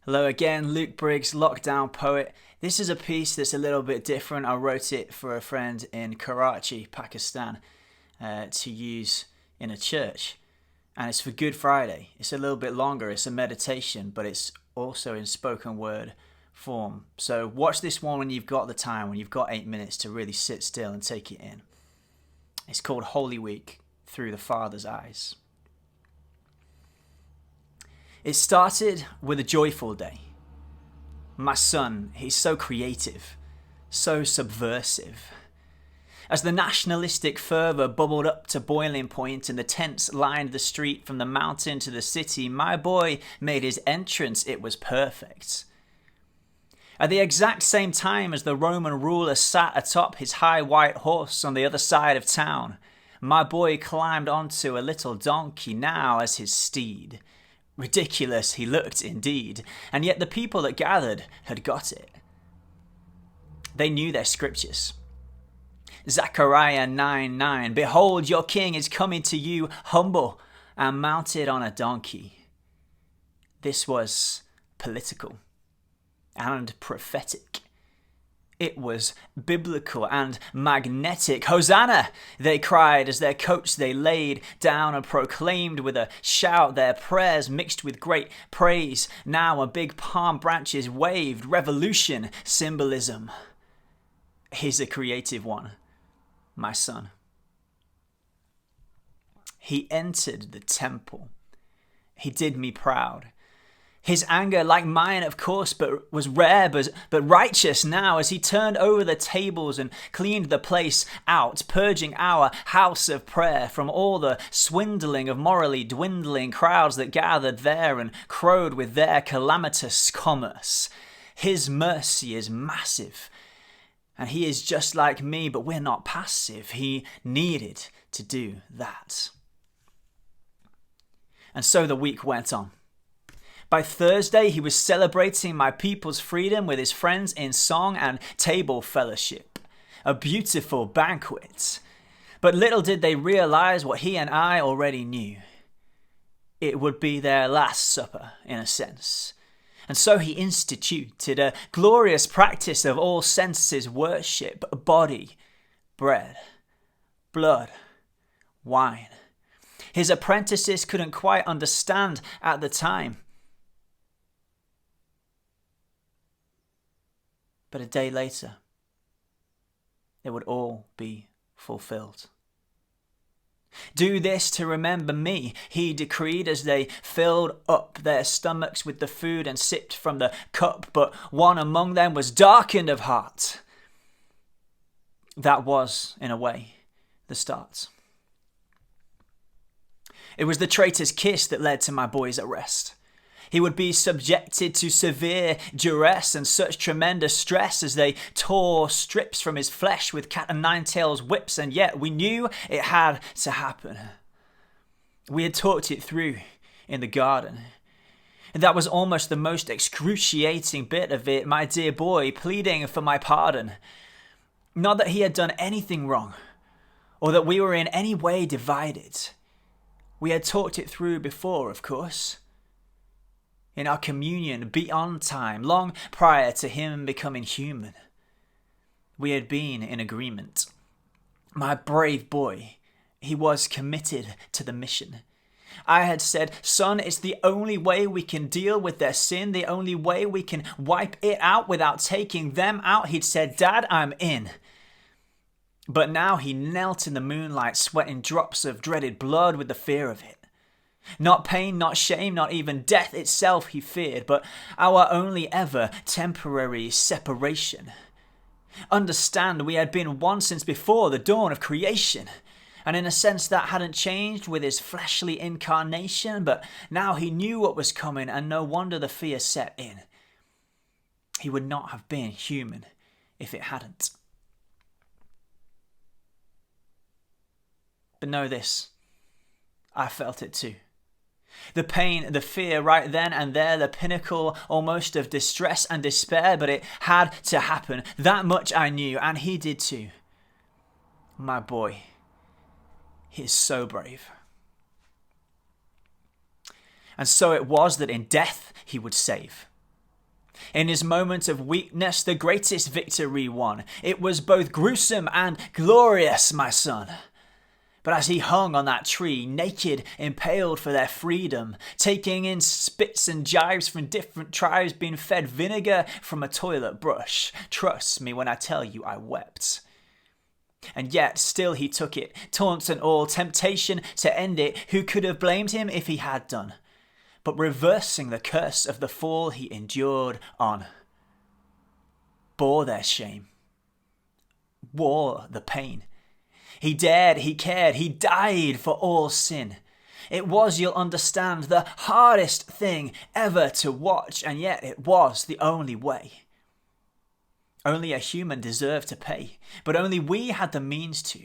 Hello again, Luke Briggs, Lockdown Poet. This is a piece that's a little bit different. I wrote it for a friend in Karachi, Pakistan, to use in a church. And it's for Good Friday. It's a little bit longer, it's a meditation, but it's also in spoken word form. So watch this one when you've got the time, when you've got 8 minutes to really sit still and take it in. It's called Holy Week Through the Father's Eyes. It started with a joyful day. My son, he's so creative, so subversive. As the nationalistic fervour bubbled up to boiling point and the tents lined the street from the mountain to the city, my boy made his entrance. It was perfect. At the exact same time as the Roman ruler sat atop his high white horse on the other side of town, my boy climbed onto a little donkey now as his steed. Ridiculous he looked indeed, and yet the people that gathered had got it. They knew their scriptures. Zechariah 9:9, "Behold, your king is coming to you humble and mounted on a donkey." This was political and prophetic. It was biblical and magnetic. "Hosanna!" they cried as their coach they laid down and proclaimed with a shout their prayers mixed with great praise. Now a big palm branches waved. Revolution, symbolism. He's a creative one, my son. He entered the temple. He did me proud. His anger, like mine, of course, but was rare, but righteous now, as he turned over the tables and cleaned the place out, purging our house of prayer from all the swindling of morally dwindling crowds that gathered there and crowed with their calamitous commerce. His mercy is massive, and he is just like me, but we're not passive. He needed to do that. And so the week went on. By Thursday, he was celebrating my people's freedom with his friends in song and table fellowship. A beautiful banquet. But little did they realize what he and I already knew. It would be their last supper, in a sense. And so he instituted a glorious practice of all senses worship: body, bread, blood, wine. His apprentices couldn't quite understand at the time. But a day later, it would all be fulfilled. "Do this to remember me," he decreed as they filled up their stomachs with the food and sipped from the cup. But one among them was darkened of heart. That was, in a way, the start. It was the traitor's kiss that led to my boy's arrest. He would be subjected to severe duress and such tremendous stress as they tore strips from his flesh with cat and nine tails whips, and yet we knew it had to happen. We had talked it through in the garden. And that was almost the most excruciating bit of it, my dear boy pleading for my pardon. Not that he had done anything wrong, or that we were in any way divided. We had talked it through before, of course. In our communion beyond time, long prior to him becoming human. We had been in agreement. My brave boy, he was committed to the mission. I had said, "Son, it's the only way we can deal with their sin, the only way we can wipe it out without taking them out." He'd said, "Dad, I'm in." But now he knelt in the moonlight, sweating drops of dreaded blood with the fear of it. Not pain, not shame, not even death itself he feared, but our only ever temporary separation. Understand, we had been one since before the dawn of creation, and in a sense that hadn't changed with his fleshly incarnation, but now he knew what was coming, and no wonder the fear set in. He would not have been human if it hadn't. But know this, I felt it too. The pain, the fear right then and there, the pinnacle almost of distress and despair, but it had to happen. That much I knew, and he did too. My boy, he is so brave. And so it was that in death he would save. In his moment of weakness, the greatest victory won. It was both gruesome and glorious, my son. But as he hung on that tree, naked, impaled for their freedom, taking in spits and jibes from different tribes, being fed vinegar from a toilet brush, trust me when I tell you I wept. And yet still he took it, taunts and all, temptation to end it, who could have blamed him if he had done? But reversing the curse of the fall he endured on, bore their shame, wore the pain. He dared, he cared, he died for all sin. It was, you'll understand, the hardest thing ever to watch, and yet it was the only way. Only a human deserved to pay, but only we had the means to.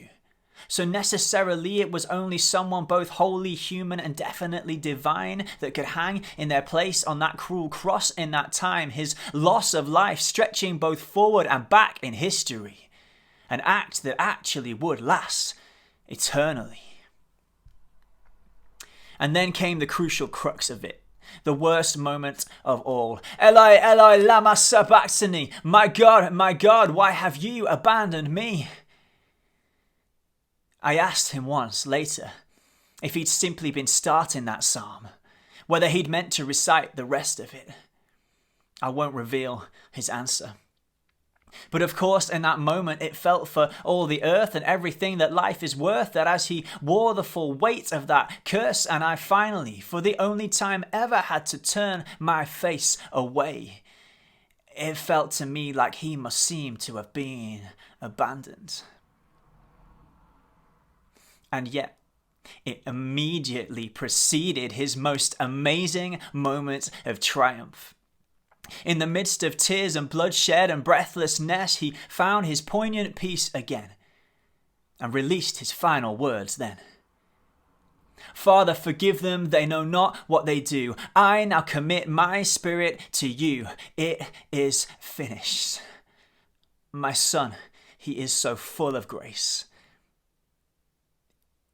So necessarily it was only someone both wholly human and definitely divine that could hang in their place on that cruel cross in that time, his loss of life stretching both forward and back in history. An act that actually would last eternally. And then came the crucial crux of it, the worst moment of all. Eli, Eli, lama sabachthani. My God, why have you abandoned me? I asked him once later if he'd simply been starting that psalm, whether he'd meant to recite the rest of it. I won't reveal his answer. But of course, in that moment, it felt for all the earth and everything that life is worth that as he wore the full weight of that curse, and I finally, for the only time ever, had to turn my face away, it felt to me like he must seem to have been abandoned. And yet, it immediately preceded his most amazing moment of triumph. In the midst of tears and bloodshed and breathlessness, he found his poignant peace again and released his final words then. Father, forgive them, they know not what they do. I now commit my spirit to you. It is finished. My son, he is so full of grace.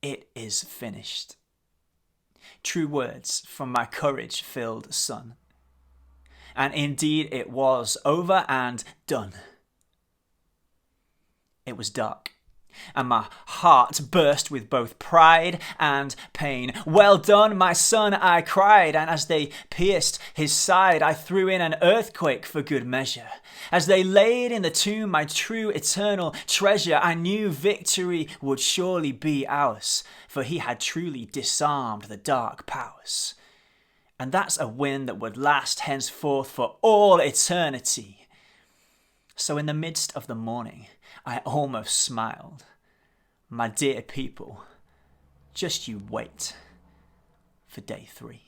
It is finished. True words from my courage-filled son. And indeed it was over and done. It was dark, and my heart burst with both pride and pain. Well done, my son, I cried, and as they pierced his side, I threw in an earthquake for good measure. As they laid in the tomb my true eternal treasure, I knew victory would surely be ours, for he had truly disarmed the dark powers. And that's a win that would last henceforth for all eternity. So in the midst of the morning, I almost smiled. My dear people, just you wait for day 3.